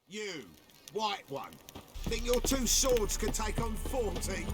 You, white one, think your two swords can take on 40?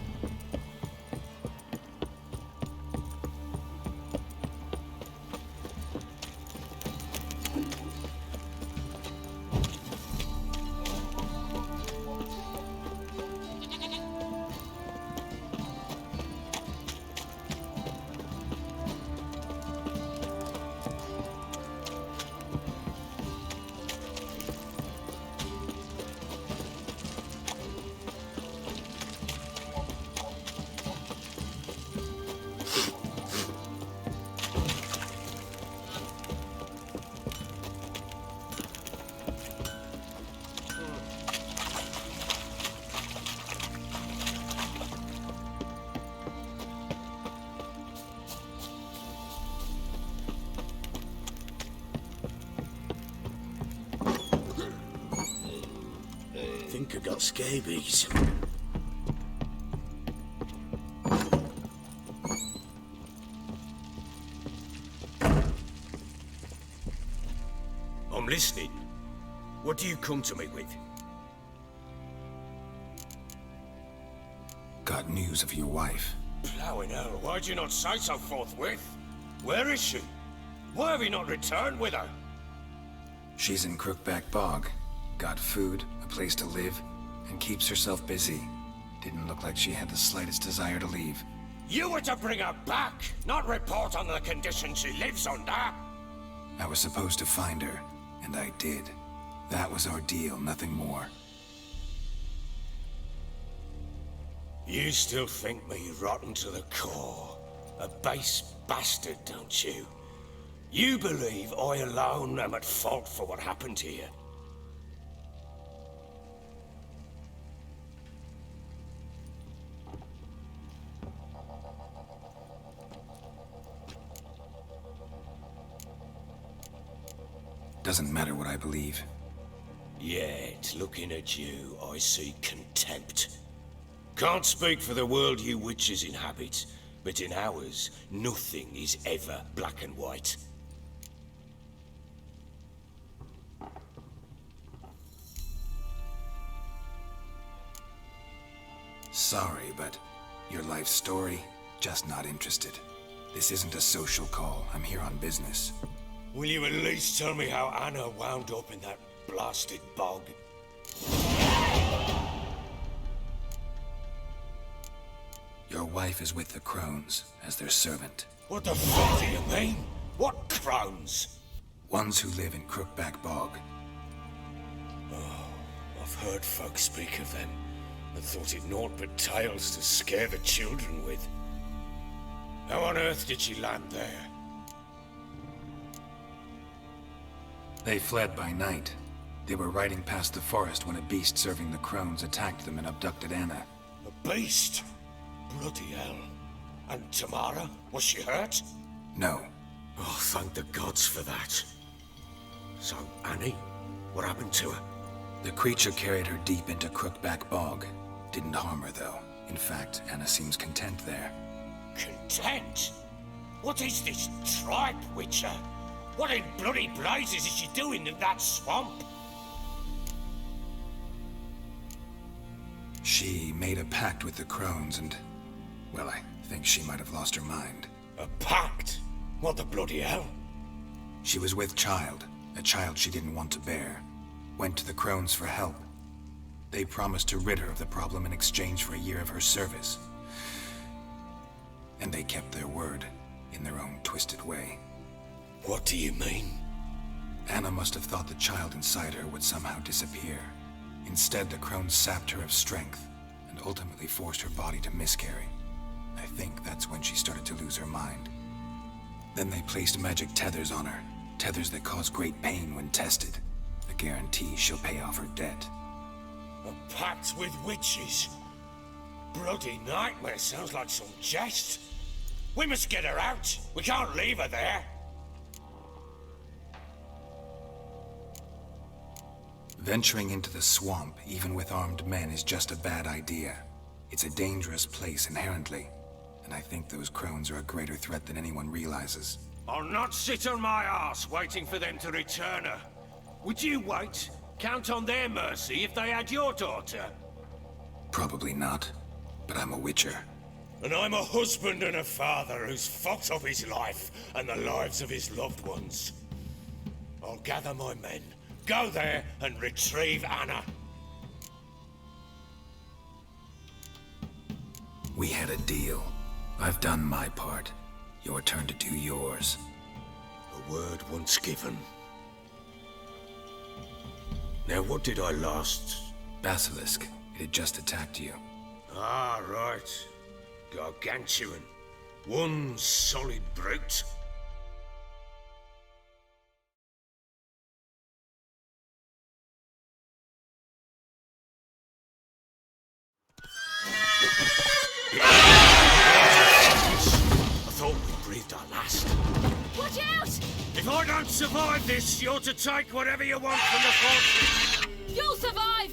I think I got scabies. I'm listening. What do you come to me with? Got news of your wife. Plowing hell, why'd you not say so forthwith? Where is she? Why have you not returned with her? She's in Crookback Bog. Got food, a place to live, and keeps herself busy. Didn't look like she had the slightest desire to leave. You were to bring her back, not report on the conditions she lives under. I was supposed to find her, and I did. That was our deal, nothing more. You still think me rotten to the core. A base bastard, don't you? You believe I alone am at fault for what happened here. Doesn't matter what I believe. Yet, looking at you, I see contempt. Can't speak for the world you witches inhabit, but in ours, nothing is ever black and white. Sorry, but your life story, just not interested. This isn't a social call. I'm here on business. Will you at least tell me how Anna wound up in that blasted bog? Your wife is with the Crones, as their servant. What the fuck do you mean? What crones? Ones who live in Crookback Bog. I've heard folk speak of them, and thought it naught but tales to scare the children with. How on earth did she land there? They fled by night. They were riding past the forest when a beast serving the Crones attacked them and abducted Anna. A beast? Bloody hell. And Tamara? Was she hurt? No. Oh, thank the gods for that. So, Annie? What happened to her? The creature carried her deep into Crookback Bog. Didn't harm her, though. In fact, Anna seems content there. Content? What is this tripe, Witcher? What in bloody blazes is she doing in that swamp? She made a pact with the Crones and... well, I think she might have lost her mind. A pact? What the bloody hell? She was with child, a child she didn't want to bear. Went to the Crones for help. They promised to rid her of the problem in exchange for a year of her service. And they kept their word, in their own twisted way. What do you mean? Anna must have thought the child inside her would somehow disappear. Instead, the Crones sapped her of strength, and ultimately forced her body to miscarry. I think that's when she started to lose her mind. Then they placed magic tethers on her, tethers that cause great pain when tested. A guarantee she'll pay off her debt. A pact with witches? Bloody nightmare, sounds like some jest. We must get her out. We can't leave her there. Venturing into the swamp, even with armed men, is just a bad idea. It's a dangerous place inherently, and I think those Crones are a greater threat than anyone realizes. I'll not sit on my arse waiting for them to return her. Would you wait? count on their mercy if they had your daughter? Probably not, but I'm a witcher. And I'm a husband and a father who's fought of his life and the lives of his loved ones. I'll gather my men, go there and retrieve Anna. We had a deal. I've done my part. Your turn to do yours. A word once given. Now what did I last... Basilisk. It had just attacked you. Ah, right. Gargantuan. One solid brute. I thought we breathed our last. Watch out! If I don't survive this, you're to take whatever you want from the fortress. You'll survive!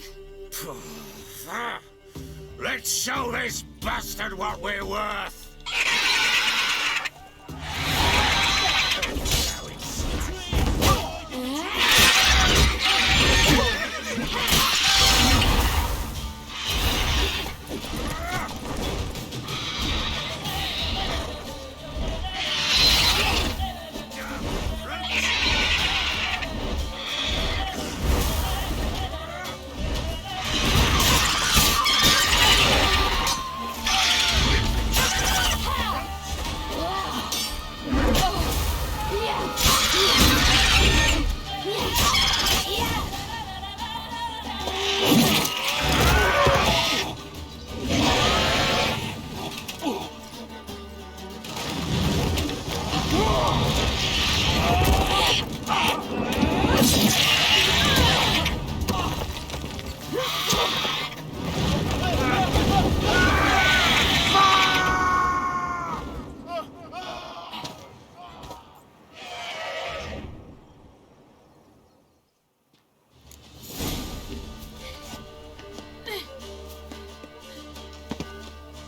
Let's show this bastard what we're worth.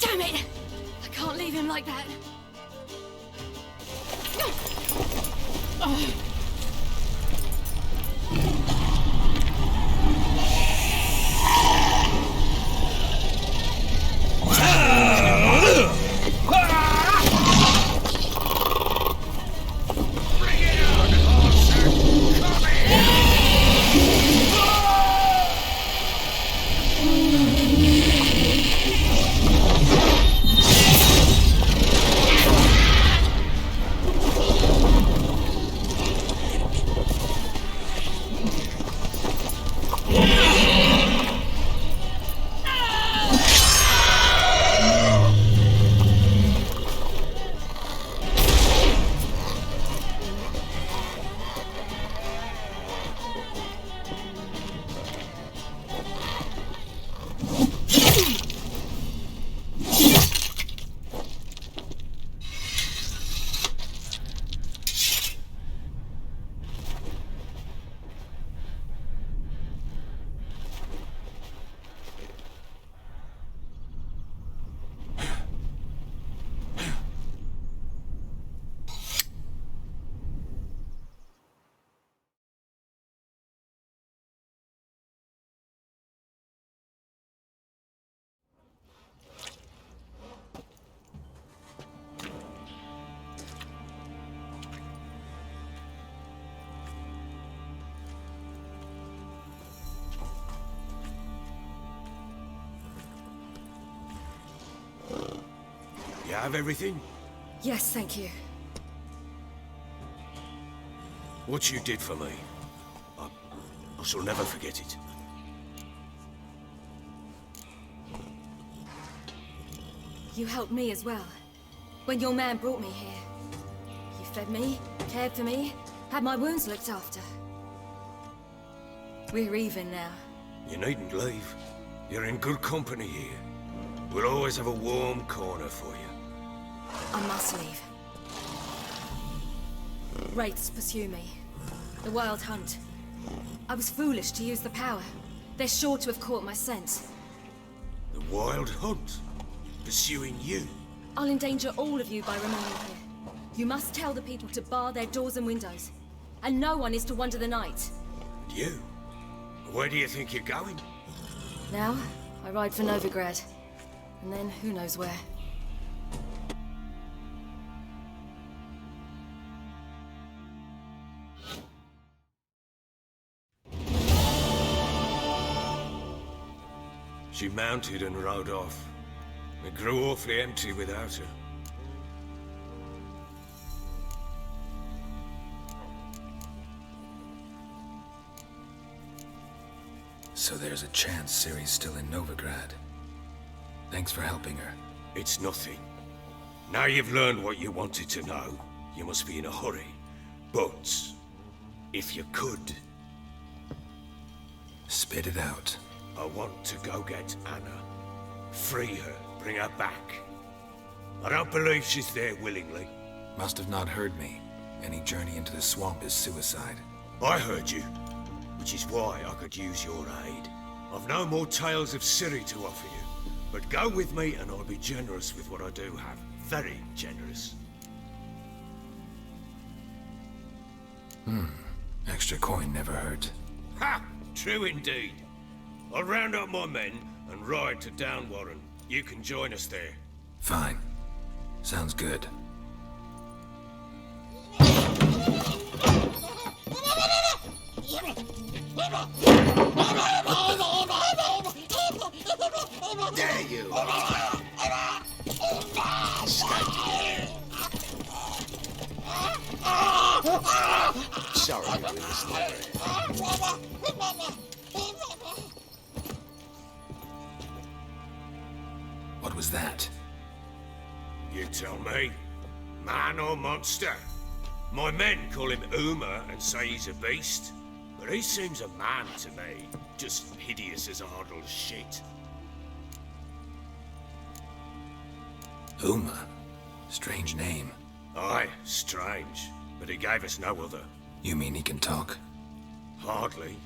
Damn it! I can't leave him like that. You have everything? Yes, thank you. What you did for me, I shall never forget it. You helped me as well. When your man brought me here. You fed me, cared for me, had my wounds looked after. We're even now. You needn't leave. You're in good company here. We'll always have a warm corner for you. I must leave. Wraiths pursue me. The Wild Hunt. I was foolish to use the power. They're sure to have caught my scent. The Wild Hunt? Pursuing you? I'll endanger all of you by remaining here. You must tell the people to bar their doors and windows. And no one is to wander the night. You? Where do you think you're going? Now, I ride for Novigrad. And then who knows where. She mounted and rode off. It grew awfully empty without her. So there's a chance Ciri's still in Novigrad. Thanks for helping her. It's nothing. Now you've learned what you wanted to know, you must be in a hurry. But, if you could... Spit it out. I want to go get Anna. Free her, bring her back. I don't believe she's there willingly. Must have not heard me. Any journey into the swamp is suicide. I heard you, which is why I could use your aid. I've no more tales of Ciri to offer you, but go with me and I'll be generous with what I do have. Very generous. Extra coin never hurt. Ha! True indeed. I'll round up my men and ride to Downwarren. You can join us there. Fine. Sounds good. There you are! Sorry, What was that? You tell me. Man or monster? My men call him Uma and say he's a beast. But he seems a man to me. Just hideous as a huddle of shit. Uma? Strange name. Aye, strange. But he gave us no other. You mean he can talk? Hardly.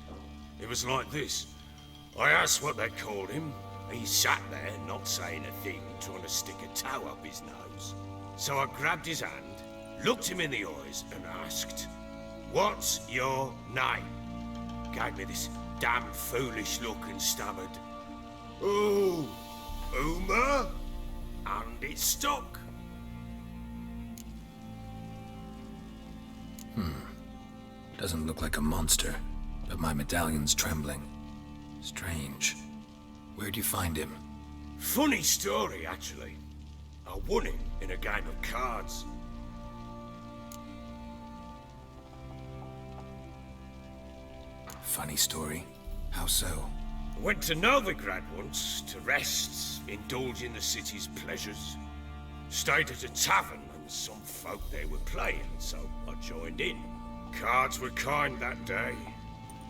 It was like this. I asked what they called him. He sat there, not saying a thing, trying to stick a toe up his nose. So I grabbed his hand, looked him in the eyes, and asked, "What's your name?" Gave me this damn foolish look and stammered, "Oh, Uma?" And it stuck. Doesn't look like a monster, but my medallion's trembling. Strange. Where'd you find him? Funny story, actually. I won him in a game of cards. Funny story? How so? I went to Novigrad once to rest, indulge in the city's pleasures. Stayed at a tavern and some folk there were playing, so I joined in. Cards were kind that day.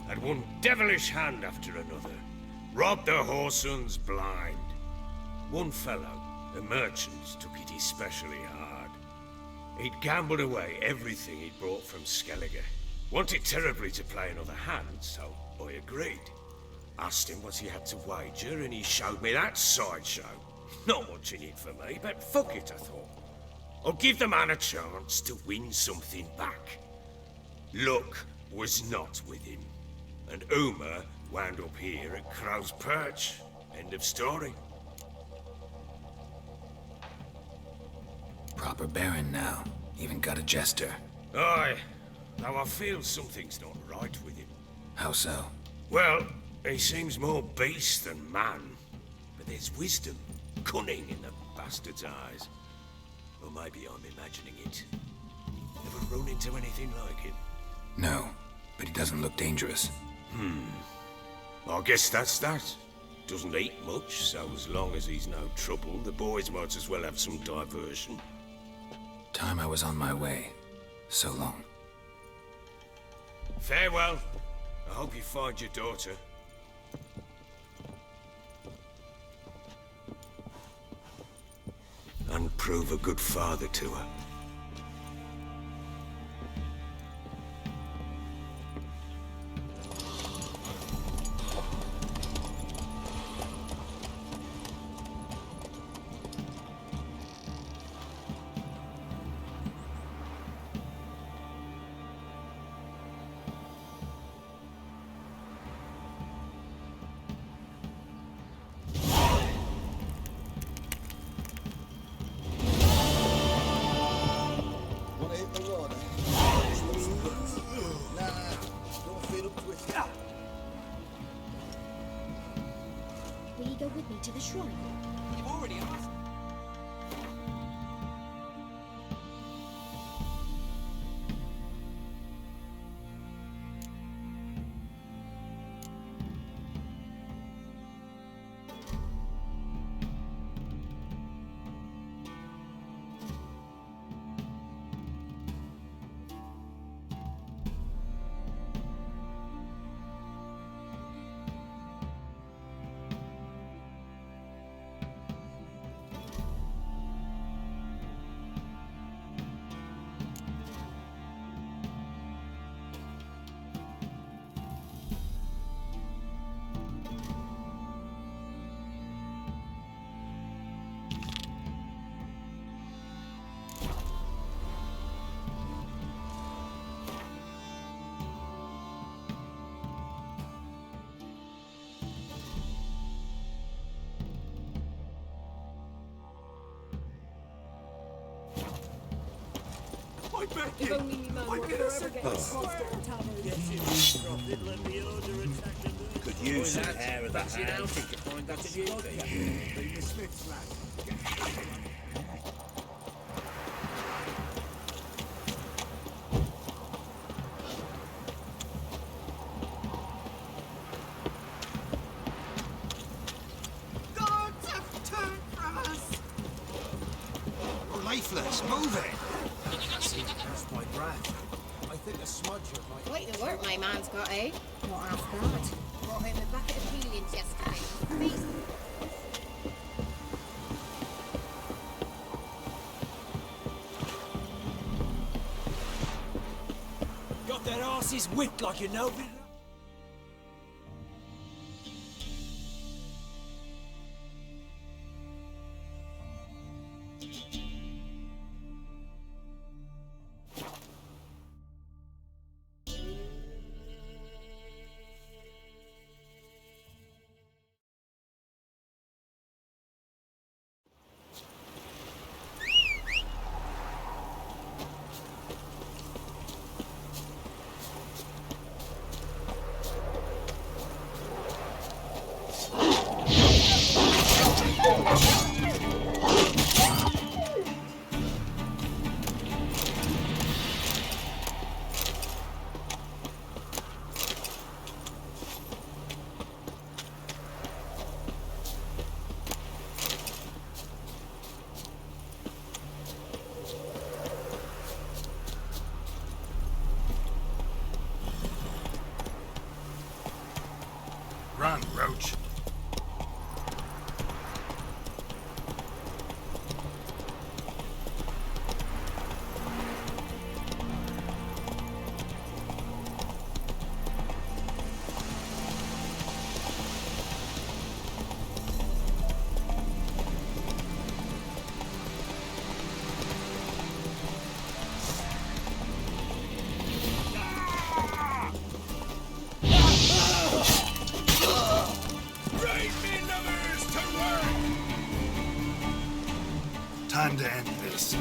Had one devilish hand after another. Robbed the whoresun's blind. One fellow, a merchant, took it especially hard. He'd gambled away everything he'd brought from Skellige. Wanted terribly to play another hand, so I agreed. Asked him what he had to wager, and he showed me that sideshow. Not much in it for me, but fuck it, I thought. I'll give the man a chance to win something back. Luck was not with him, and Uma wound up here at Crow's Perch. End of story. Proper baron now. Even got a jester. Aye, though I feel something's not right with him. How so? Well, he seems more beast than man, but there's wisdom, cunning in the bastard's eyes. Or maybe I'm imagining it. Ever run into anything like him? No, but he doesn't look dangerous. I guess that's that. Doesn't eat much, so as long as he's no trouble, the boys might as well have some diversion. Time I was on my way. So long. Farewell. I hope you find your daughter. And prove a good father to her. If only me man would forever get his constant in tavern. Could use some hair of that hand. Find that in your body. The Smith's lad. Guards have turned from us. You're leafless. Move it. That's my breath. I think a smudger might... Quite the work my man's got, eh? Not half bad. Brought him a bucket of peelings yesterday. Feast. Got their asses whipped like you know. Run, Roach. Time to end this.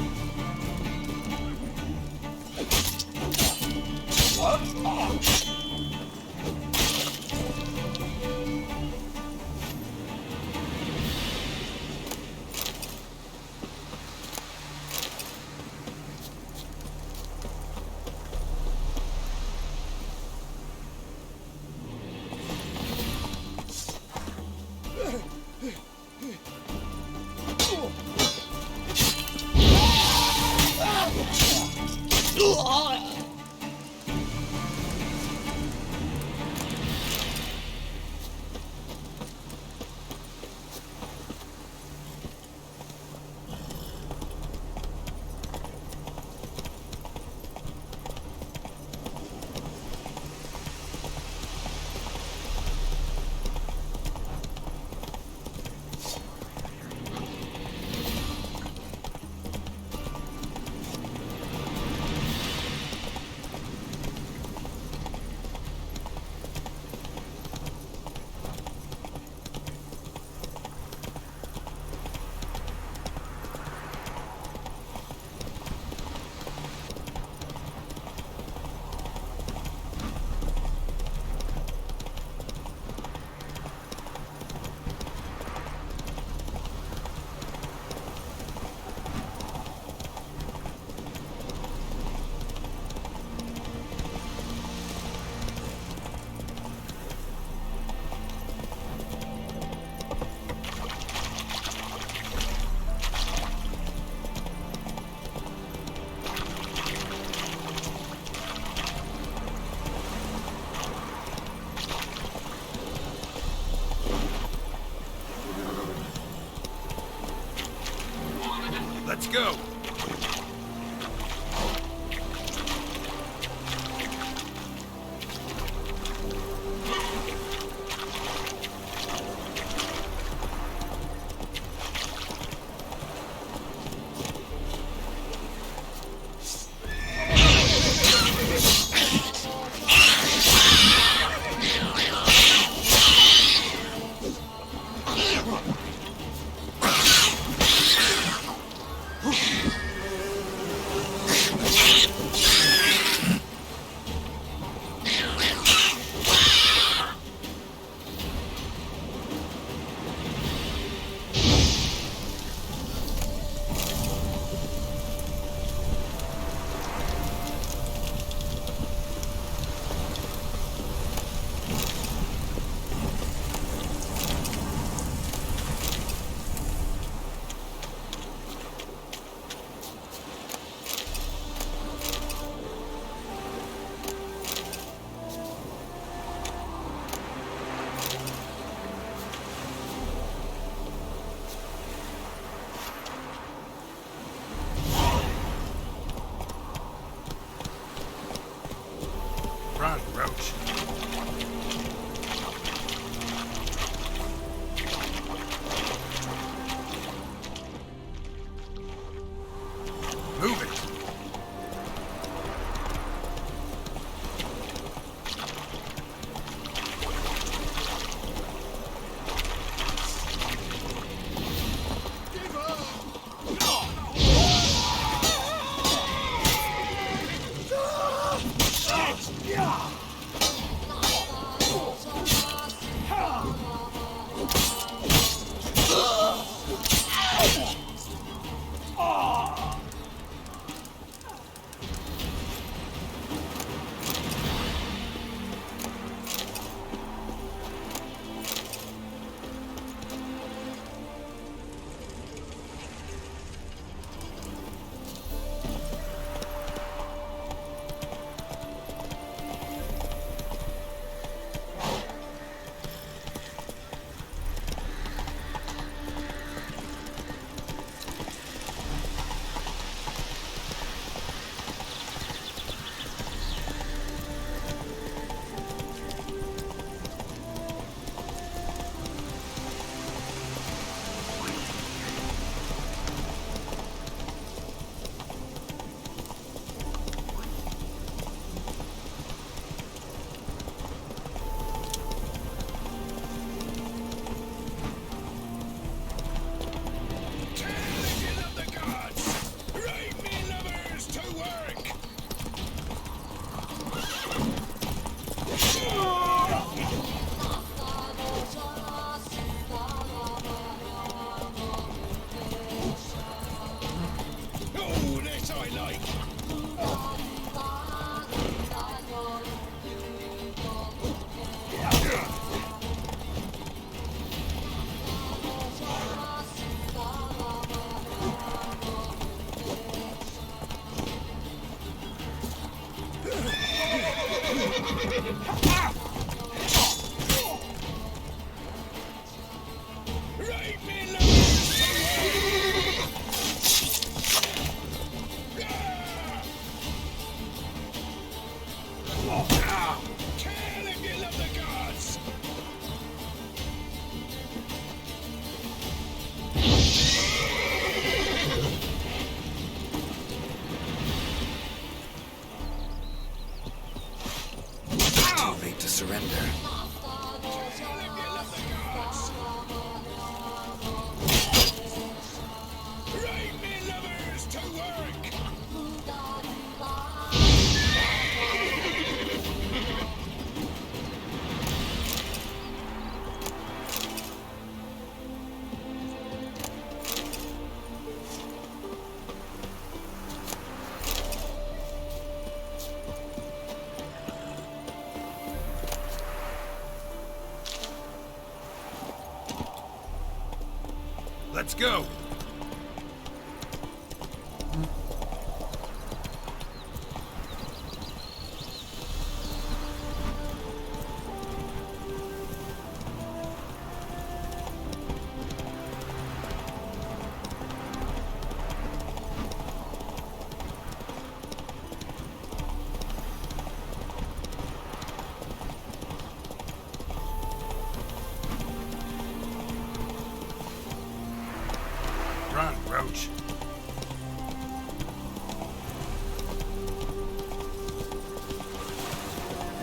Let's go. Run, Roach. Move it. Let's go! Run, Roach.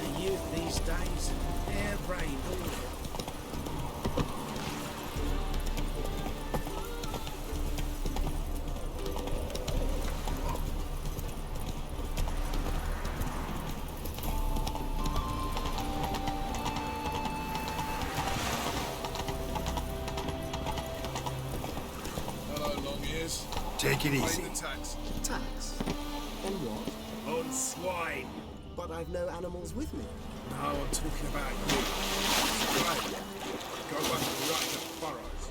The youth these days, hair-brained all of it. Take it easy. Tax. Tax? On what? On swine. But I've no animals with me. No, I'm talking about you. Right. Go back and right the furrows.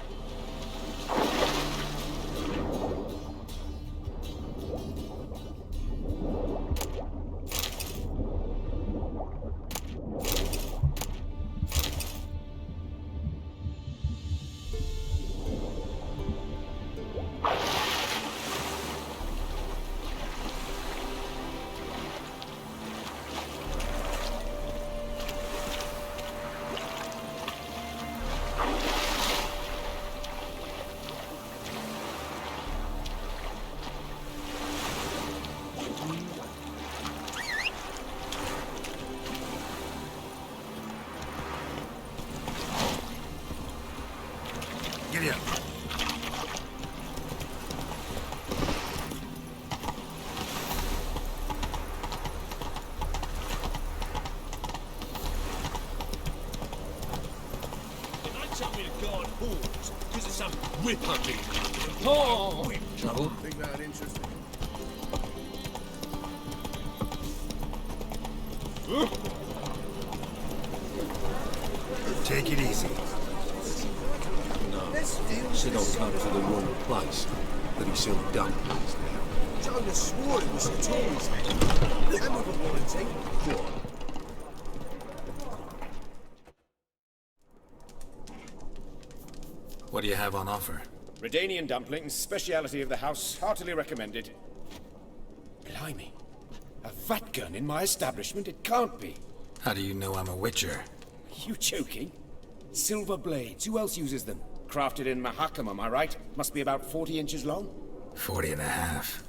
tell me to guard whores because of some whip hunting. Oh! Trouble? Think that interesting. Take it easy. No. Said I'll come to the wrong place. But he's selling dumplings now. Jonah swore it was the Tories' head. And with a warranty. Go on. What do you have on offer? Redanian dumplings, speciality of the house, heartily recommended. Blimey. A vat gun in my establishment? It can't be. How do you know I'm a witcher? Are you joking? Silver blades. Who else uses them? Crafted in Mahakam, am I right? Must be about 40 inches long? 40 and a half.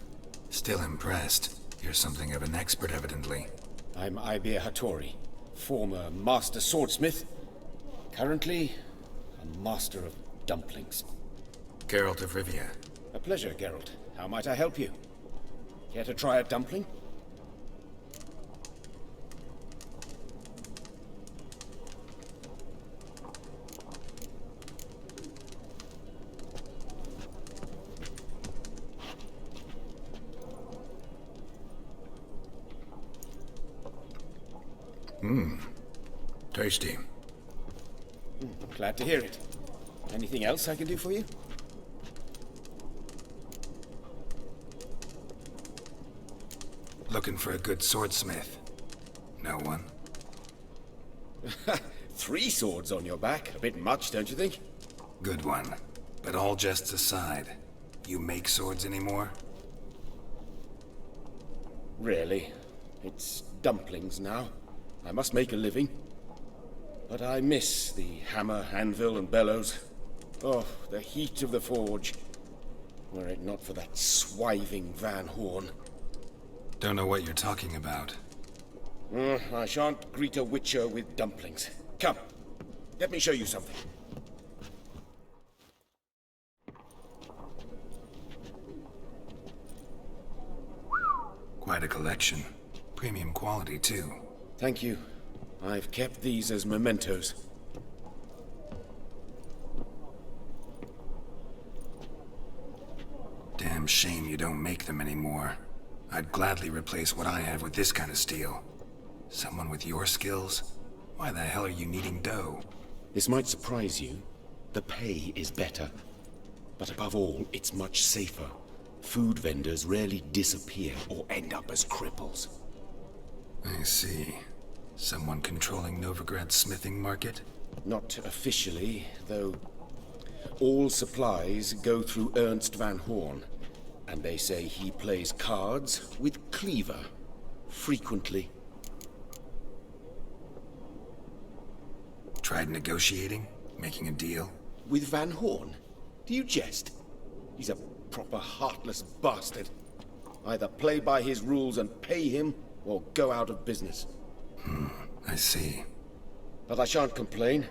Still impressed. You're something of an expert, evidently. I'm Ibir Hattori, former master swordsmith. Currently, a master of dumplings. Geralt of Rivia. A pleasure, Geralt. How might I help you? Care to try a dumpling? Tasty. Glad to hear it. Anything else I can do for you? Looking for a good swordsmith. No one? 3 swords on your back. A bit much, don't you think? Good one. But all jests aside, you make swords anymore? Really? It's dumplings now. I must make a living. But I miss the hammer, anvil, and bellows. Oh, the heat of the forge. Were it not for that swiving Van Horn. Don't know what you're talking about. I shan't greet a witcher with dumplings. Come, let me show you something. Quite a collection. Premium quality, too. Thank you. I've kept these as mementos. Damn shame you don't make them anymore. I'd gladly replace what I have with this kind of steel. Someone with your skills? Why the hell are you needing dough? This might surprise you. The pay is better. But above all, it's much safer. Food vendors rarely disappear or end up as cripples. I see. Someone controlling Novigrad's smithing market? Not officially, though all supplies go through Ernst Van Horn. And they say he plays cards with Cleaver. Frequently. Tried negotiating? Making a deal? With Van Horn? Do you jest? He's a proper heartless bastard. Either play by his rules and pay him, or go out of business. I see. But I shan't complain.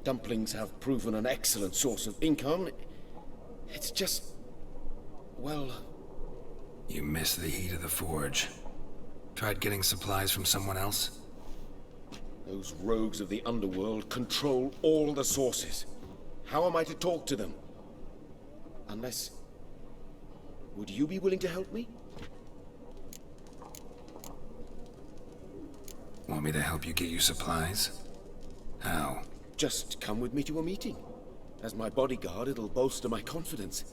Dumplings have proven an excellent source of income. It's just... well... You miss the heat of the forge. Tried getting supplies from someone else? Those rogues of the underworld control all the sources. How am I to talk to them? Unless... would you be willing to help me? Want me to help you get you supplies? How? Just come with me to a meeting. As my bodyguard, it'll bolster my confidence.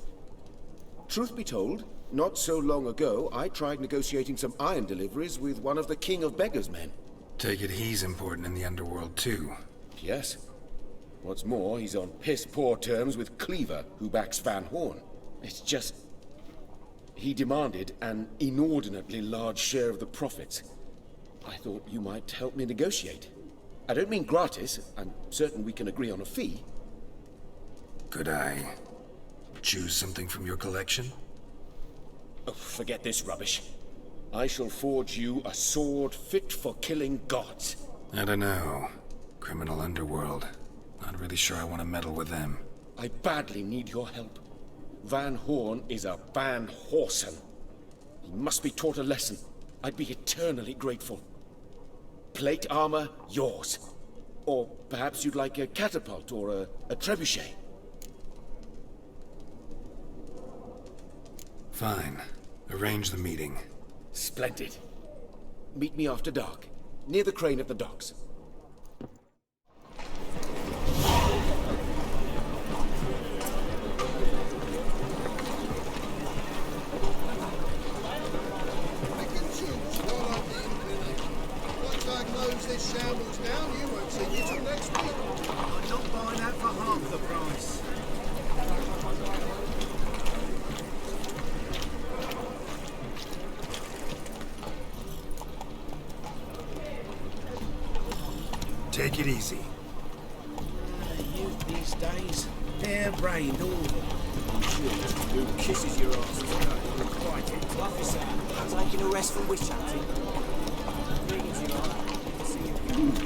Truth be told, not so long ago, I tried negotiating some iron deliveries with one of the King of Beggars' men. Take it he's important in the underworld, too. Yes. What's more, he's on piss-poor terms with Cleaver, who backs Van Horn. It's just... he demanded an inordinately large share of the profits. I thought you might help me negotiate. I don't mean gratis. I'm certain we can agree on a fee. Could I choose something from your collection? Oh, forget this rubbish. I shall forge you a sword fit for killing gods. I don't know. Criminal underworld. Not really sure I want to meddle with them. I badly need your help. Van Horn is a Van Horsen. He must be taught a lesson. I'd be eternally grateful. Plate armor, yours. Or perhaps you'd like a catapult or a trebuchet. Fine. Arrange the meeting. Splendid. Meet me after dark, near the crane at the docks. Once I close this shambles down, you won't see me till next week. I'm not buying that for half the price. Take it easy. Youth these days, hair-brained all of them. Who kisses your ass today? Quite it. Officer, taking a rest from witch hunting. Greetings, Your Honor. See you again.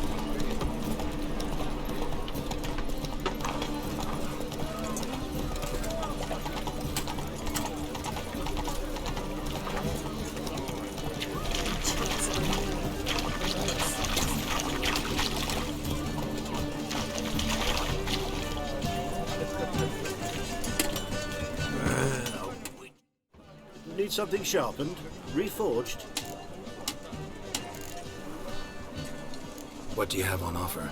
Need something sharpened? Reforged? What do you have on offer?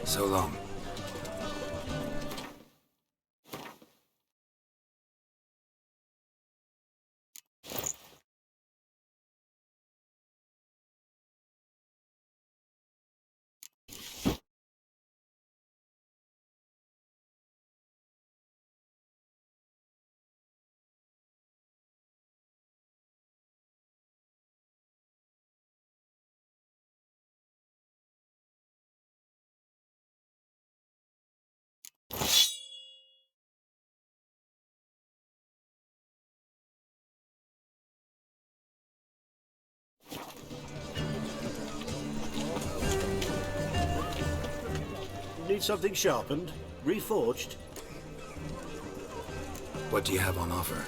So long. Need something sharpened? Reforged? What do you have on offer?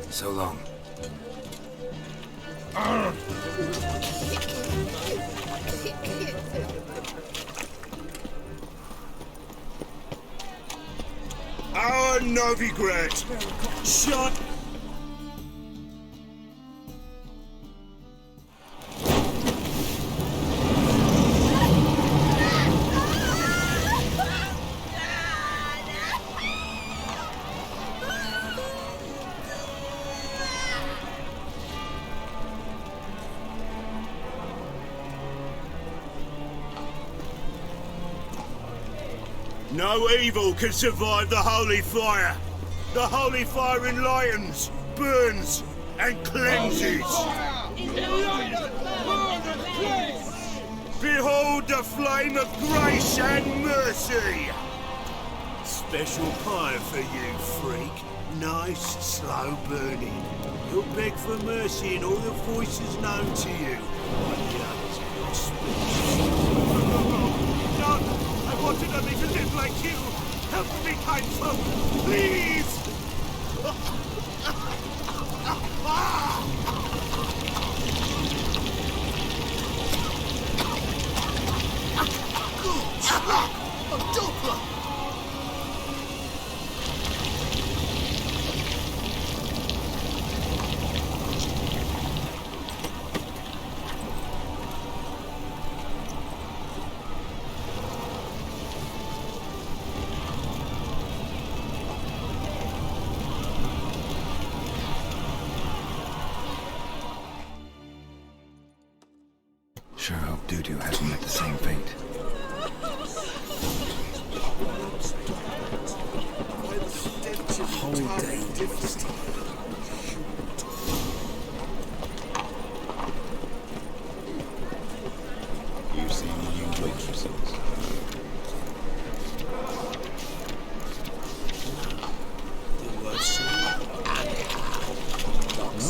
So long. Our Novigrad! Shut! No evil can survive the holy fire. The holy fire enlightens, burns, and cleanses. Behold the flame of grace and mercy. Special fire for you, freak. Nice, slow burning. You'll beg for mercy in all the voices known to you. Like the others in your speech. No! I wanted only to live like you! Help me, kind folk! Please! Sure hope Dudu hasn't met the same fate. Whole day. You've seen the new waitresses.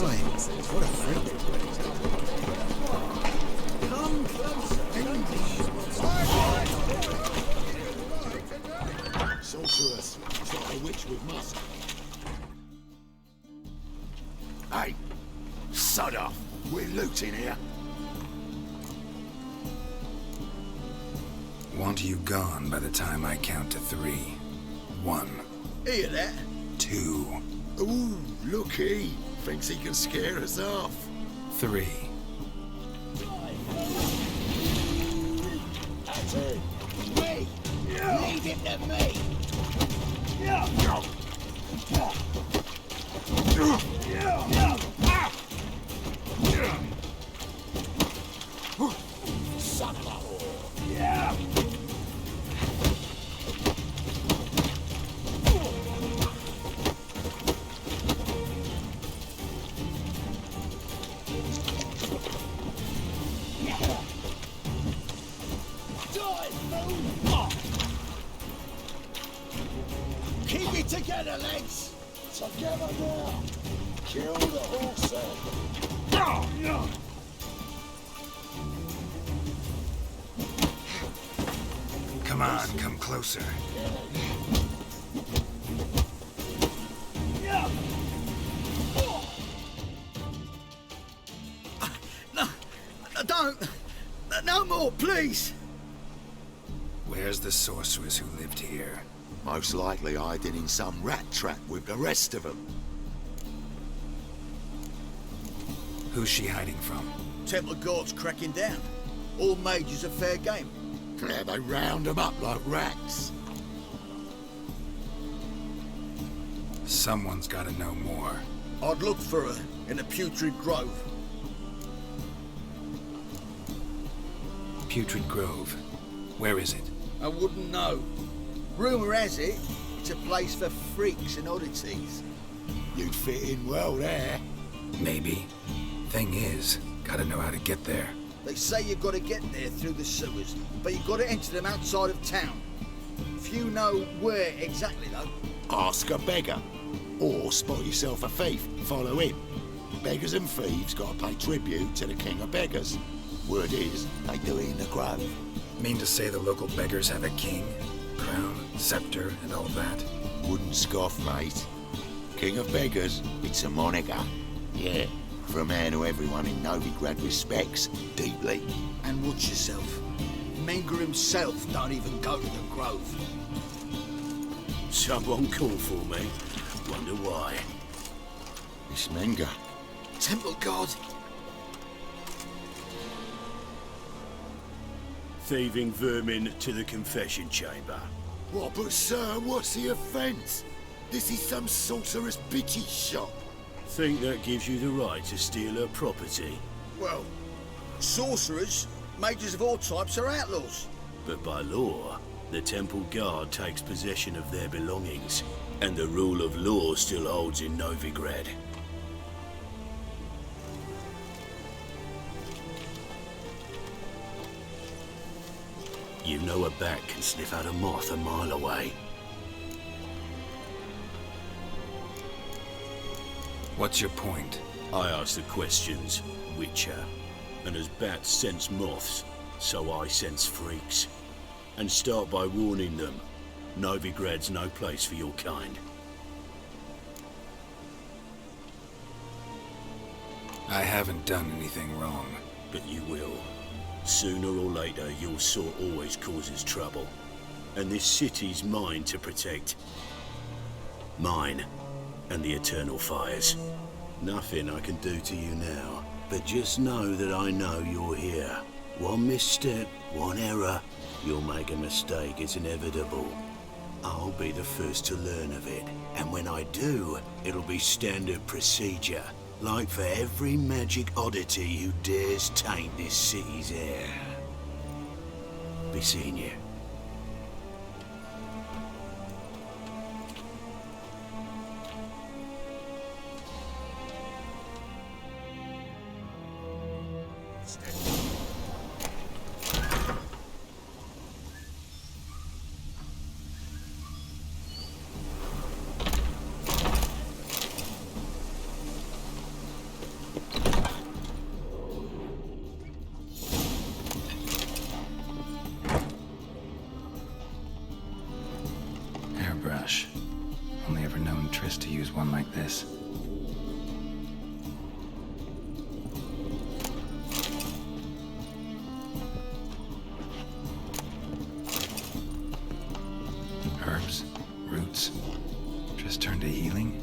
Right. What a freak. Sorceress, try a witch with musk. Hey, sod off. We're looting here. Want you gone by the time I count to 3. 1. Hear that? 2. Ooh, looky. Thinks he can scare us off. 3. That's it. Me! Leave him to me! Son of a whore! Keep it together, lads! Together now! Kill the horse! Come on, come closer. No, don't! No more, please! Where's the sorceress who lived here? Most likely hiding in some rat trap with the rest of them. Who's she hiding from? Temple Guard's cracking down. All mages are fair game. Yeah, they round them up like rats. Someone's gotta know more. I'd look for her in the Putrid Grove. Putrid Grove. Where is it? I wouldn't know. Rumour has it, it's a place for freaks and oddities. You'd fit in well there. Maybe. Thing is, gotta know how to get there. They say you've got to get there through the sewers, but you've got to enter them outside of town. Few know where exactly, though. Ask a beggar. Or spot yourself a thief, follow him. Beggars and thieves gotta pay tribute to the king of beggars. Word is, they do it in the grove. Mean to say the local beggars have a king, crown, scepter, and all that? Wouldn't scoff, mate. King of beggars, it's a moniker. Yeah, for a man who everyone in Novigrad respects deeply. And watch yourself. Menger himself don't even go to the grove. Someone called for me. Wonder why. It's Menger. Temple God. Thieving vermin to the confession chamber. What, but sir, what's the offence? This is some sorcerer's bitchy shop. Think that gives you the right to steal her property? Well, sorcerers, mages of all types are outlaws. But by law, the temple guard takes possession of their belongings, and the rule of law still holds in Novigrad. You know a bat can sniff out a moth a mile away. What's your point? I ask the questions, Witcher. And as bats sense moths, so I sense freaks. And start by warning them, Novigrad's no place for your kind. I haven't done anything wrong. But you will. Sooner or later, your sort always causes trouble. And this city's mine to protect. Mine. And the eternal fires. Nothing I can do to you now, but just know that I know you're here. One misstep, one error, you'll make a mistake, it's inevitable. I'll be the first to learn of it, and when I do, it'll be standard procedure, like for every magic oddity who dares taint this city's air. Be seeing you. Hairbrush. Only ever known Triss to use one like this. Herbs, roots. Triss turned to healing.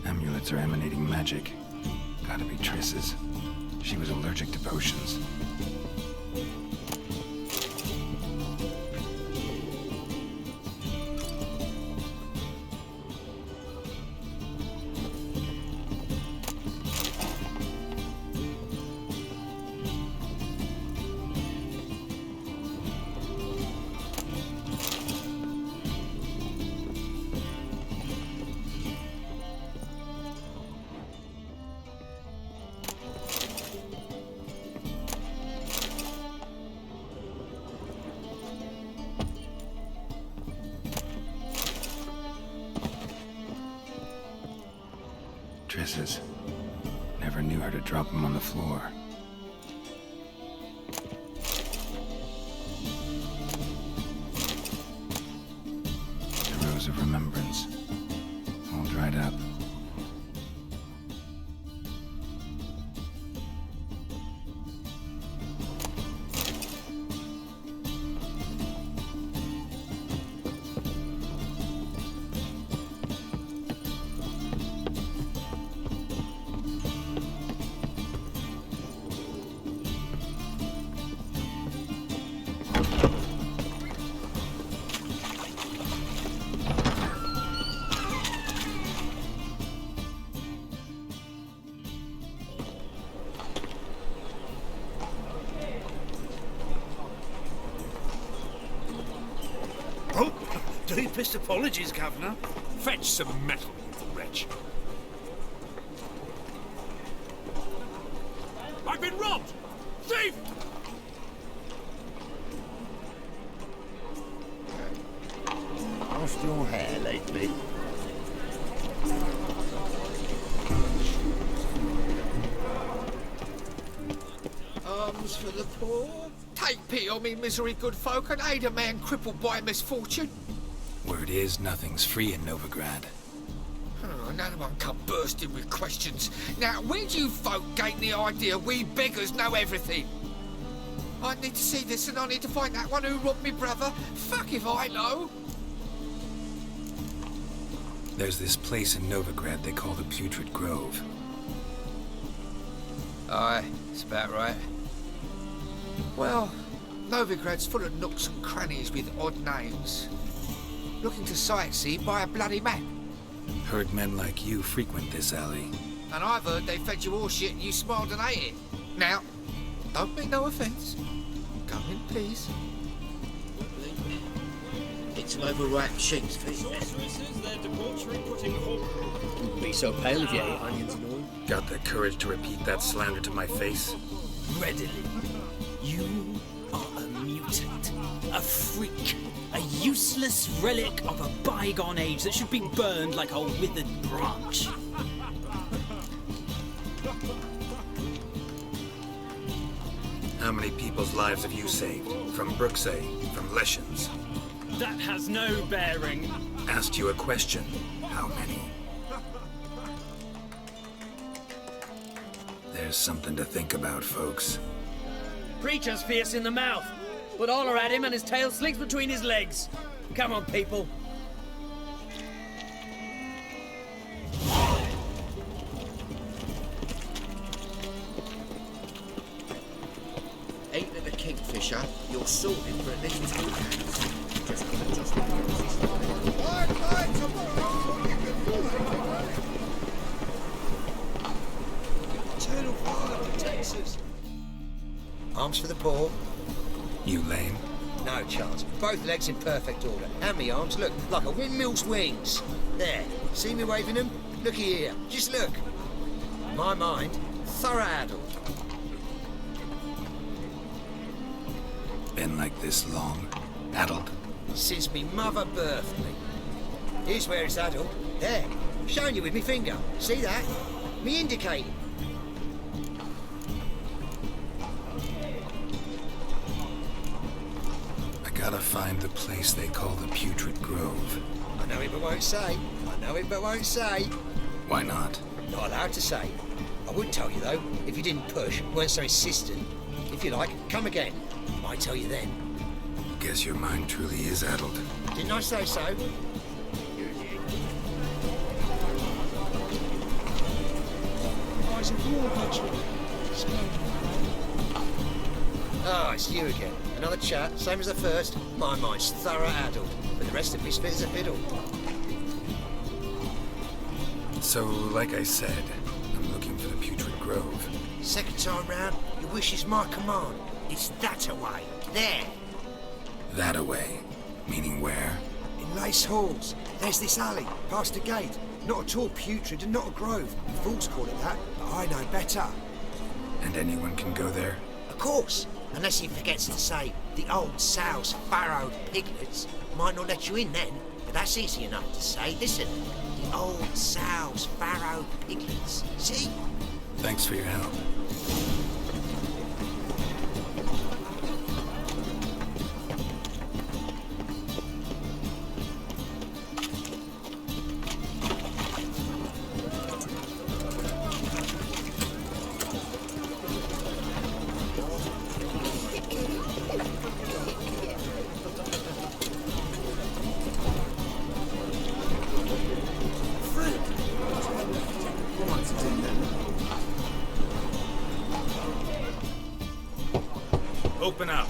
Amulets are emanating magic. Gotta be Triss's. She was allergic to potions. Triss's. Never knew her to drop them on the floor. The rose of remembrance. All dried up. Deepest apologies, Governor. Fetch some metal, you wretch. I've been robbed! Thief! Lost your hair lately? Alms for the poor. Take pity on me, misery, good folk, and aid a man crippled by misfortune. Word is, nothing's free in Novigrad. Oh, another one come bursting with questions. Now, where do you folk gain the idea we beggars know everything? I need to see this, and I need to find that one who robbed me brother. Fuck if I know. There's this place in Novigrad they call the Putrid Grove. Aye, it's about right. Well, Novigrad's full of nooks and crannies with odd names. Looking to sightsee, buy a bloody map. Heard men like you frequent this alley. And I've heard they fed you all shit and you smiled and ate it. Now, don't mean no offence. Go in, please. It's some overripe machines, please. Be so pale if you ate onions and all. Got the courage to repeat that slander to my face? Readily. You are a mutant, a freak, a useless relic of a bygone age that should be burned like a withered branch. How many people's lives have you saved? From Bruxay, from Leshens? That has no bearing. Asked you a question. How many? There's something to think about, folks. Preacher's fierce in the mouth, but all are at him and his tail slinks between his legs. Come on, people. Ain't it a kingfisher? You're sorted for at least 2 hands. Just gotta adjust the position. Bye, tomorrow. You can do it. Eternal fire protects us. Arms for the paw. You lame? No chance. Both legs in perfect order. And me arms, look, like a windmill's wings. There. See me waving them? Looky here. Just look. My mind, thorough addled. Been like this long? Addled? Since me mother birthed me. Here's where it's addled. There. Showing you with me finger. See that? Me indicating. Gotta find the place they call the Putrid Grove. I know it but won't say. I know it but won't say. Why not? Not allowed to say. I would tell you though, if you didn't push, weren't so insistent. If you like, come again. Might tell you then. Guess your mind truly is addled. Didn't I say so? Oh, it's you again. Another chat, same as the first. My mind's thorough addled, but the rest of me's fit as a fiddle. So, like I said, I'm looking for the Putrid Grove. Second time round, your wish is my command. It's that away. There. That away? Meaning where? In Lace Halls. There's this alley, past the gate. Not at all putrid and not a grove. Fools call it that, but I know better. And anyone can go there? Of course. Unless he forgets to say, the old sow's farrowed piglets might not let you in then, but that's easy enough to say. Listen, the old sow's farrowed piglets. See? Thanks for your help. Open up.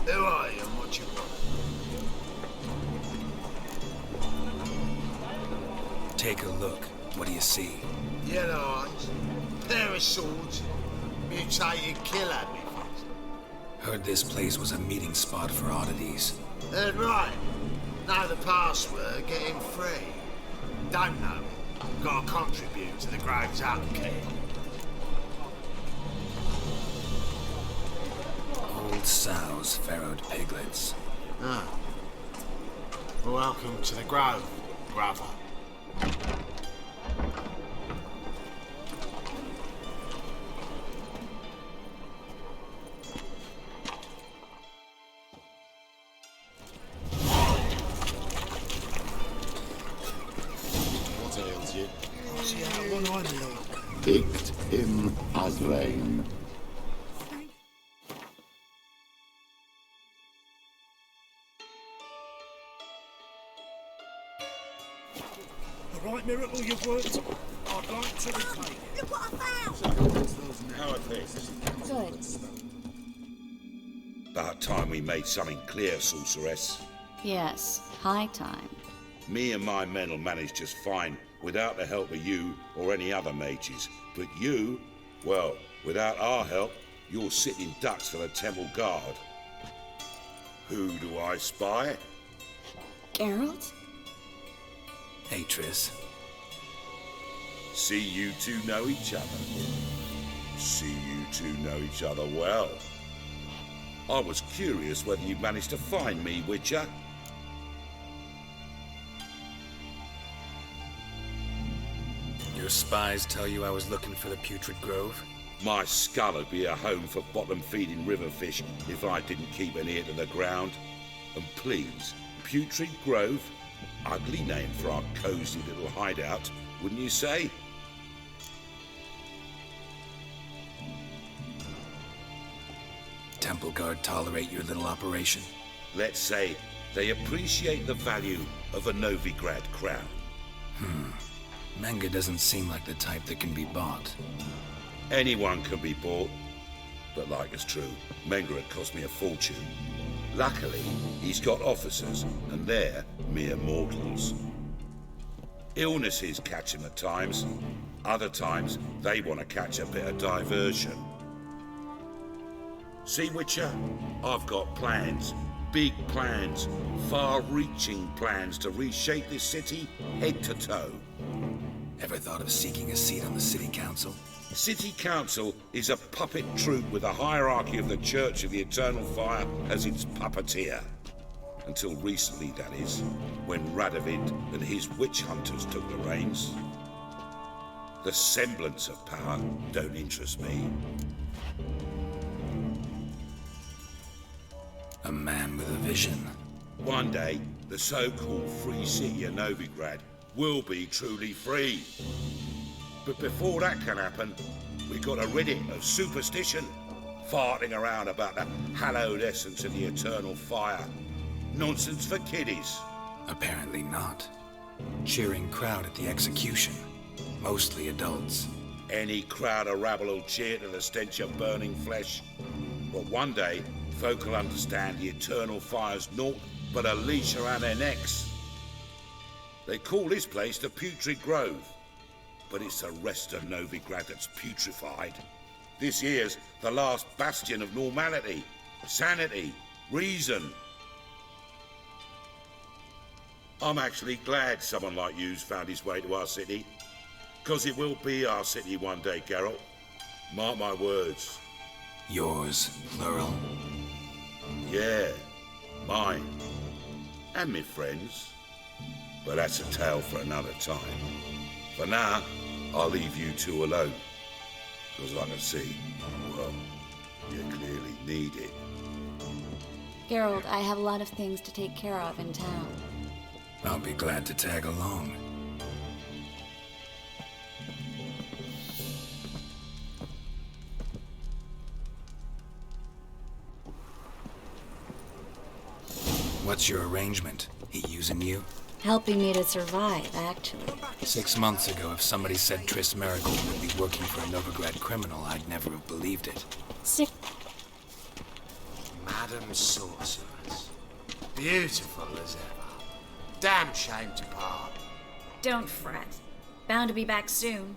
Who are you and what you want? Take a look. What do you see? Yellow eyes, pair of swords, mutated killer face. Heard this place was a meeting spot for oddities. That's right. Know the password, get in free. Don't know it. Gotta contribute to the Grove's upkeep. Old sows, farrowed piglets. Ah. Welcome to the Grove, brother. What ails you? What Picked him as rain. the right miracle you've worked, I'd like to retake it. Look what I found! How are things? Good. About time we made something clear, sorceress. Yes, high time. Me and my men'll manage just fine without the help of you or any other mages. But you, well, without our help, you're sitting ducks for the temple guard. Who do I spy? Geralt? Hey, Triss. See you two know each other. See you two know each other well. I was curious whether you managed to find me, Witcher. Your spies tell you I was looking for the Putrid Grove? My skull would be a home for bottom-feeding river fish if I didn't keep an ear to the ground. And please, Putrid Grove? Ugly name for our cosy little hideout, wouldn't you say? Temple Guard tolerate your little operation? Let's say they appreciate the value of a Novigrad crown. Menga doesn't seem like the type that can be bought. Anyone can be bought. But like it's true, Menga had cost me a fortune. Luckily, he's got officers, and they're mere mortals. Illnesses catch him at times. Other times, they want to catch a bit of diversion. See, Witcher? I've got plans. Big plans. Far-reaching plans to reshape this city head to toe. Ever thought of seeking a seat on the city council? City Council is a puppet troupe with a hierarchy of the Church of the Eternal Fire as its puppeteer. Until recently, that is, when Radovid and his witch hunters took the reins. The semblance of power don't interest me. A man with a vision. One day, the so-called free city of Novigrad will be truly free. But before that can happen, we gotta rid it of superstition, farting around about the hallowed essence of the eternal fire. Nonsense for kiddies. Apparently not. Cheering crowd at the execution. Mostly adults. Any crowd of rabble will cheer to the stench of burning flesh. But one day, folk will understand the eternal fire's naught but a leash around their necks. They call this place the Putrid Grove. But it's the rest of Novigrad that's putrefied. This here's the last bastion of normality, sanity, reason. I'm actually glad someone like you's found his way to our city. 'Cause it will be our city one day, Geralt. Mark my words. Yours, plural? Yeah, mine. And me friends. But that's a tale for another time. For now, I'll leave you two alone. 'Cause I can see, well, you clearly need it. Geralt, I have a lot of things to take care of in town. I'll be glad to tag along. What's your arrangement? He using you? Helping me to survive, actually. 6 months ago, if somebody said Triss Merigold would be working for a Novigrad criminal, I'd never have believed it. Madam Sorceress. Beautiful as ever. Damn shame to part. Don't fret. Bound to be back soon.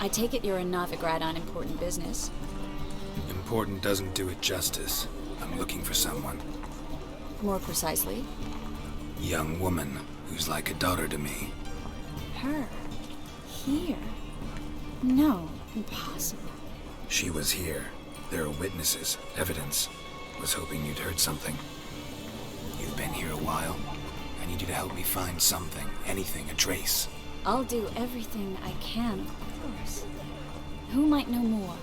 I take it you're in Novigrad on important business. Important doesn't do it justice. I'm looking for someone. More precisely? Young woman who's like a daughter to me. Her? Here? No, impossible. She was here. There are witnesses, evidence. Was hoping you'd heard something. You've been here a while. I need you to help me find something, anything, a trace. I'll do everything I can, of course. Who might know more?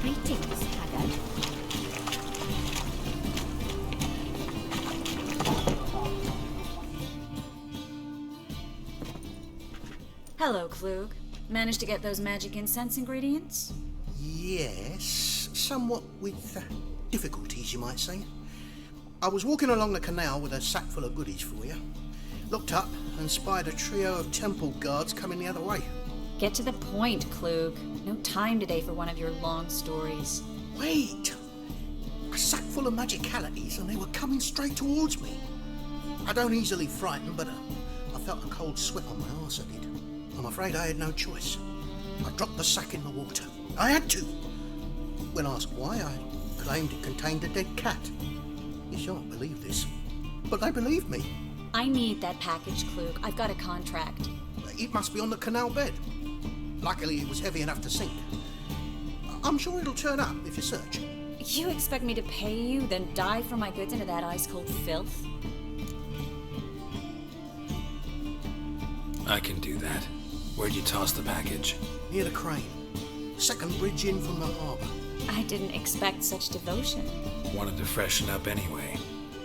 Greetings, Haggard. Hello, Klug. Managed to get those magic incense ingredients? Yes, somewhat with difficulties, you might say. I was walking along the canal with a sack full of goodies for you. Looked up and spied a trio of temple guards coming the other way. Get to the point, Klug. No time today for one of your long stories. Wait! A sack full of magicalities and they were coming straight towards me. I don't easily frighten, but I felt a cold sweat on my arse, I did. I'm afraid I had no choice. I dropped the sack in the water. I had to. When asked why, I claimed it contained a dead cat. You shan't believe this, but they believed me. I need that package, Klug. I've got a contract. It must be on the canal bed. Luckily, it was heavy enough to sink. I'm sure it'll turn up if you search. You expect me to pay you, then dive for my goods into that ice-cold filth? I can do that. Where'd you toss the package? Near the crane. Second bridge in from the harbour. I didn't expect such devotion. Wanted to freshen up anyway.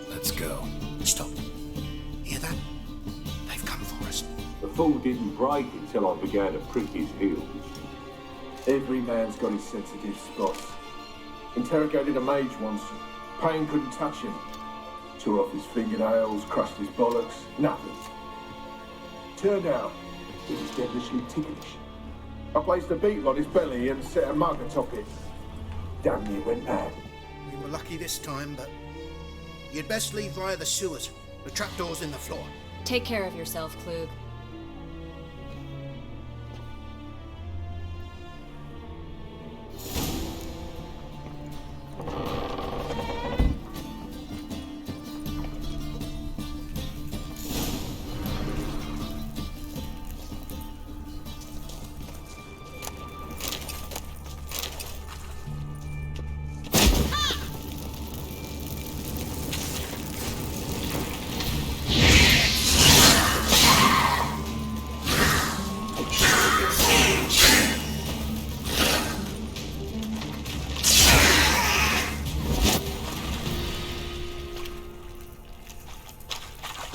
Let's go. Stop. Hear that? They've come for us. The fool didn't break until I began to prick his heels. Every man's got his sensitive spots. Interrogated a mage once. Pain couldn't touch him. Tore off his fingernails, crushed his bollocks. Nothing. Turned out, it was devilishly ticklish. I placed a beetle on his belly and set a mug atop it. Damn near went mad. We were lucky this time, but you'd best leave via the sewers. The trapdoor's in the floor. Take care of yourself, Klug.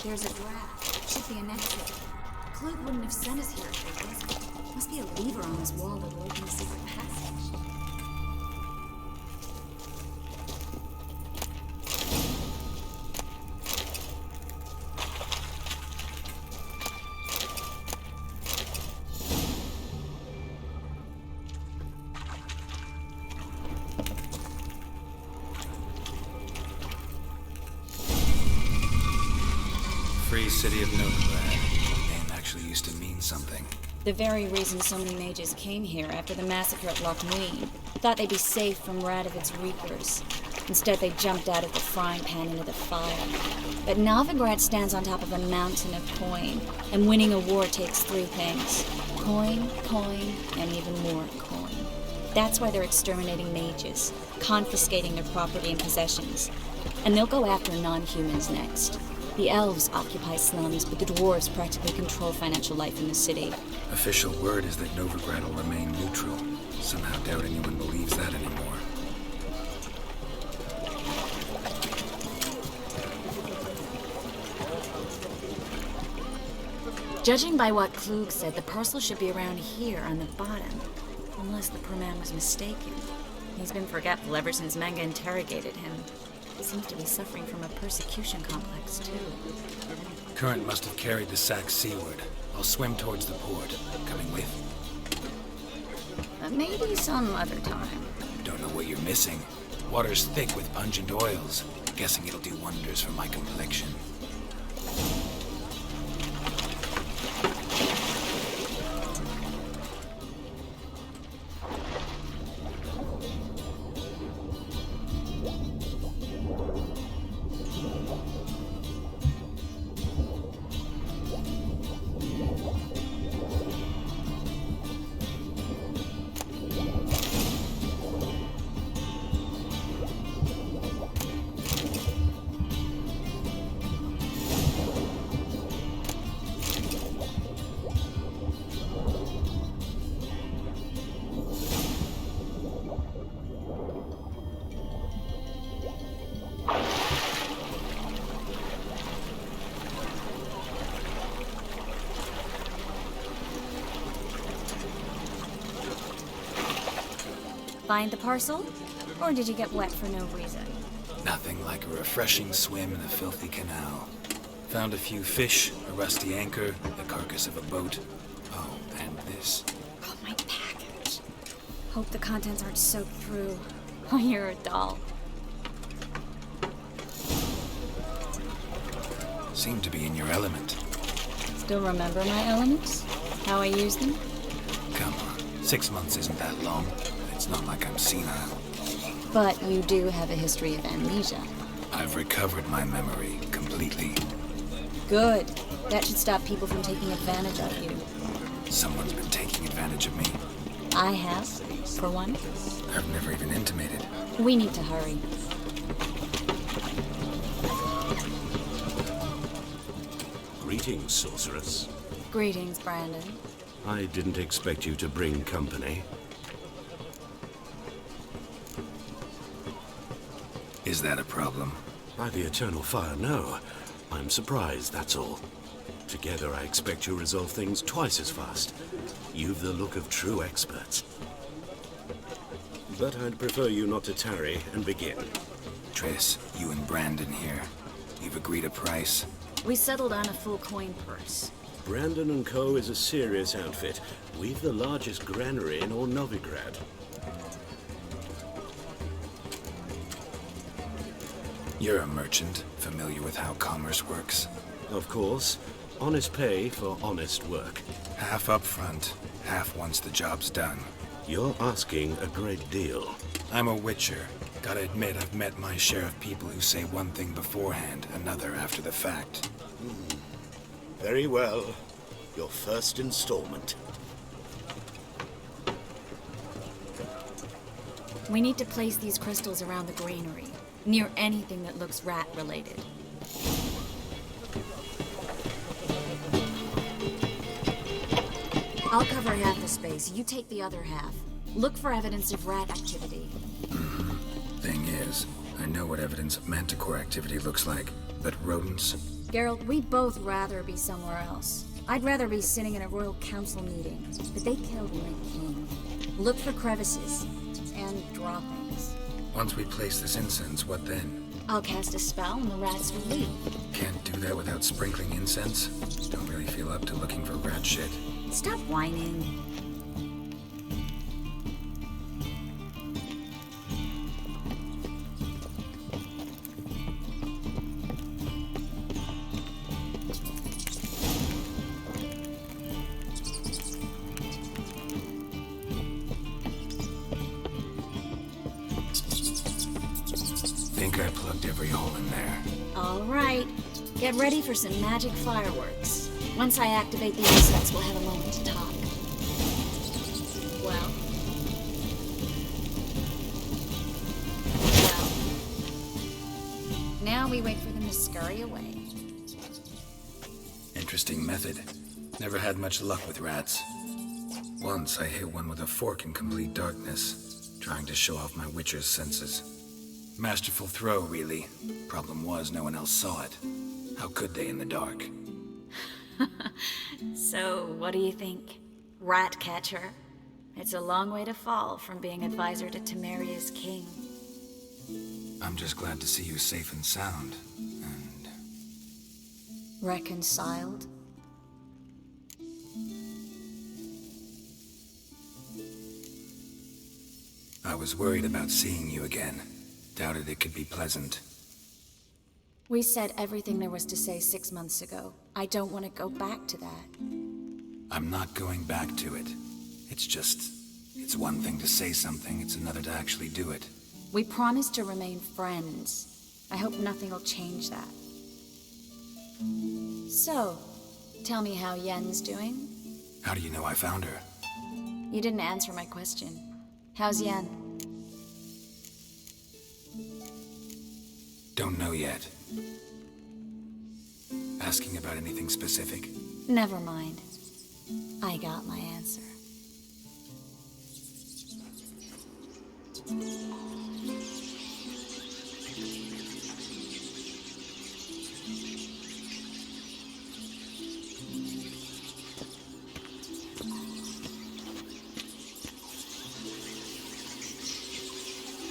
There's a draft. Should be an exit. Klug wouldn't have sent us here if there wasn't. Must be a lever on this wall that will open a secret passage. Free city of Novigrad. The name actually used to mean something. The very reason so many mages came here after the massacre at Loch Muin. Thought they'd be safe from Radovid's reapers. Instead, they jumped out of the frying pan into the fire. But Novigrad stands on top of a mountain of coin, and winning a war takes three things. Coin, coin, and even more coin. That's why they're exterminating mages, confiscating their property and possessions. And they'll go after non-humans next. The elves occupy slums, but the dwarves practically control financial life in the city. Official word is that Novigrad will remain neutral. Somehow doubt anyone believes that anymore. Judging by what Klug said, the parcel should be around here on the bottom. Unless the poor man was mistaken. He's been forgetful ever since Manga interrogated him. He seems to be suffering from a persecution complex, too. Current must have carried the sack seaward. I'll swim towards the port. Coming with? Maybe some other time. Don't know what you're missing. Water's thick with pungent oils. Guessing it'll do wonders for my complexion. Find the parcel? Or did you get wet for no reason? Nothing like a refreshing swim in a filthy canal. Found a few fish, a rusty anchor, the carcass of a boat. Oh, and this. Oh, my package. Hope the contents aren't soaked through. Oh, you're a doll. Seem to be in your element. Still remember my elements? How I use them? Come on, 6 months isn't that long. It's not like I'm senile. But you do have a history of amnesia. I've recovered my memory completely. Good. That should stop people from taking advantage of you. Someone's been taking advantage of me. I have, for one. I've never even intimated. We need to hurry. Greetings, sorceress. Greetings, Brandon. I didn't expect you to bring company. Is that a problem? By the eternal fire, no. I'm surprised, that's all. Together, I expect you resolve things twice as fast. You've the look of true experts. But I'd prefer you not to tarry and begin. Triss, you and Brandon here. You've agreed a price? We settled on a full coin purse. Brandon and Co. is a serious outfit. We've the largest granary in all Novigrad. You're a merchant, familiar with how commerce works? Of course. Honest pay for honest work. Half up front, half once the job's done. You're asking a great deal. I'm a witcher. Gotta admit, I've met my share of people who say one thing beforehand, another after the fact. Very well. Your first installment. We need to place these crystals around the granary, near anything that looks rat-related. I'll cover half the space, you take the other half. Look for evidence of rat activity. Thing is, I know what evidence of manticore activity looks like, but rodents? Geralt, we'd both rather be somewhere else. I'd rather be sitting in a royal council meeting, but they killed my king. Look for crevices and droppings. Once we place this incense, what then? I'll cast a spell and the rats will leave. Can't do that without sprinkling incense? Don't really feel up to looking for rat shit. Stop whining. Think I plugged every hole in there. All right. Get ready for some magic fireworks. Once I activate the incense, we'll have a moment to talk. Well? Now we wait for them to scurry away. Interesting method. Never had much luck with rats. Once I hit one with a fork in complete darkness, trying to show off my witcher's senses. Masterful throw, really. Problem was, no one else saw it. How could they in the dark? So, what do you think? Rat catcher? It's a long way to fall from being advisor to Temeria's king. I'm just glad to see you safe and sound. And... reconciled? I was worried about seeing you again. Doubted it could be pleasant. We said everything there was to say 6 months ago. I don't want to go back to that. I'm not going back to it. It's one thing to say something, it's another to actually do it. We promised to remain friends. I hope nothing will change that. So, tell me how Yen's doing? How do you know I found her? You didn't answer my question. How's Yen? Don't know yet. Asking about anything specific? Never mind. I got my answer.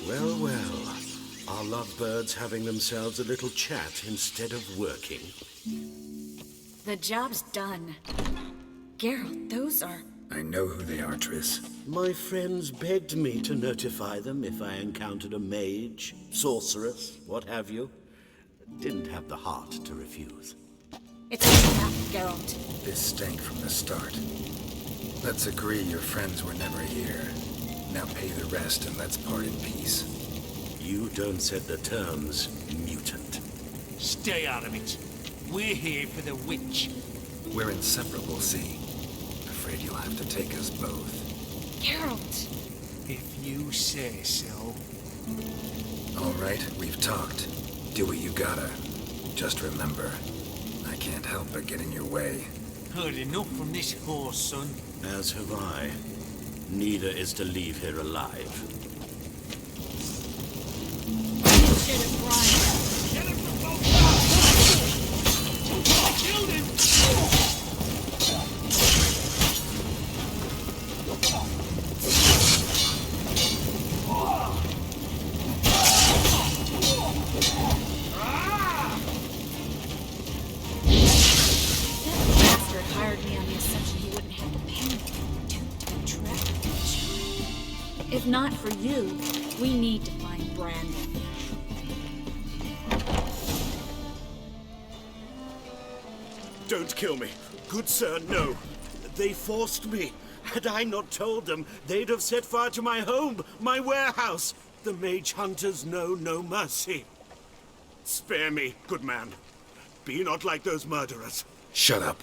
Well, well. Are lovebirds having themselves a little chat instead of working? The job's done. Geralt, those are... I know who they are, Triss. My friends begged me to notify them if I encountered a mage, sorceress, what have you. Didn't have the heart to refuse. It's enough, Geralt. This stank from the start. Let's agree your friends were never here. Now pay the rest and let's part in peace. You don't set the terms, mutant. Stay out of it. We're here for the witch. We're inseparable, see? Afraid you'll have to take us both. Geralt! If you say so. All right, we've talked. Do what you gotta. Just remember, I can't help but get in your way. Heard enough from this horse, son. As have I. Neither is to leave here alive. Killed him! If not for you, we need to find Brandon. Don't kill me. Good sir, no. They forced me. Had I not told them, they'd have set fire to my home, my warehouse. The mage hunters know no mercy. Spare me, good man. Be not like those murderers. Shut up.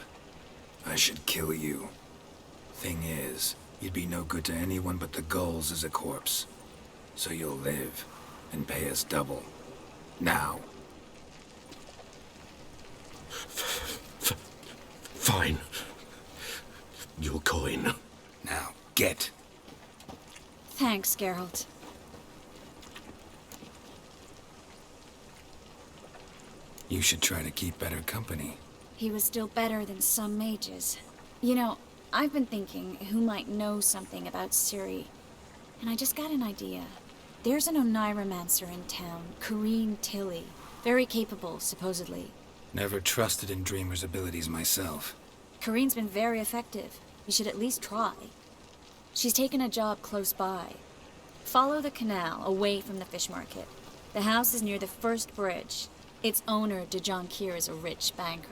I should kill you. Thing is, you'd be no good to anyone but the gulls as a corpse. So you'll live, and pay us double. Now. Fine. Your coin. Now, get. Thanks, Geralt. You should try to keep better company. He was still better than some mages. You know, I've been thinking who might know something about Ciri. And I just got an idea. There's an Oneiromancer in town, Corrine Tilly. Very capable, supposedly. Never trusted in Dreamer's abilities myself. Corrine's been very effective. You should at least try. She's taken a job close by. Follow the canal, away from the fish market. The house is near the first bridge. Its owner, Dejon Kier, is a rich banker.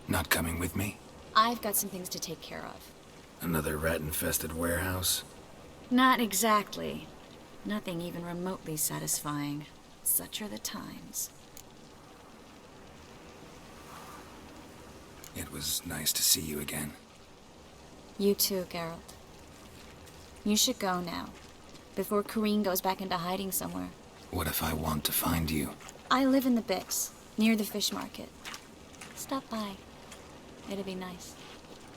Not coming with me? I've got some things to take care of. Another rat-infested warehouse? Not exactly. Nothing even remotely satisfying. Such are the times. It was nice to see you again. You too, Geralt. You should go now, before Corrine goes back into hiding somewhere. What if I want to find you? I live in the Bix, near the fish market. Stop by. It'd be nice.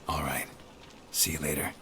All right. See you later.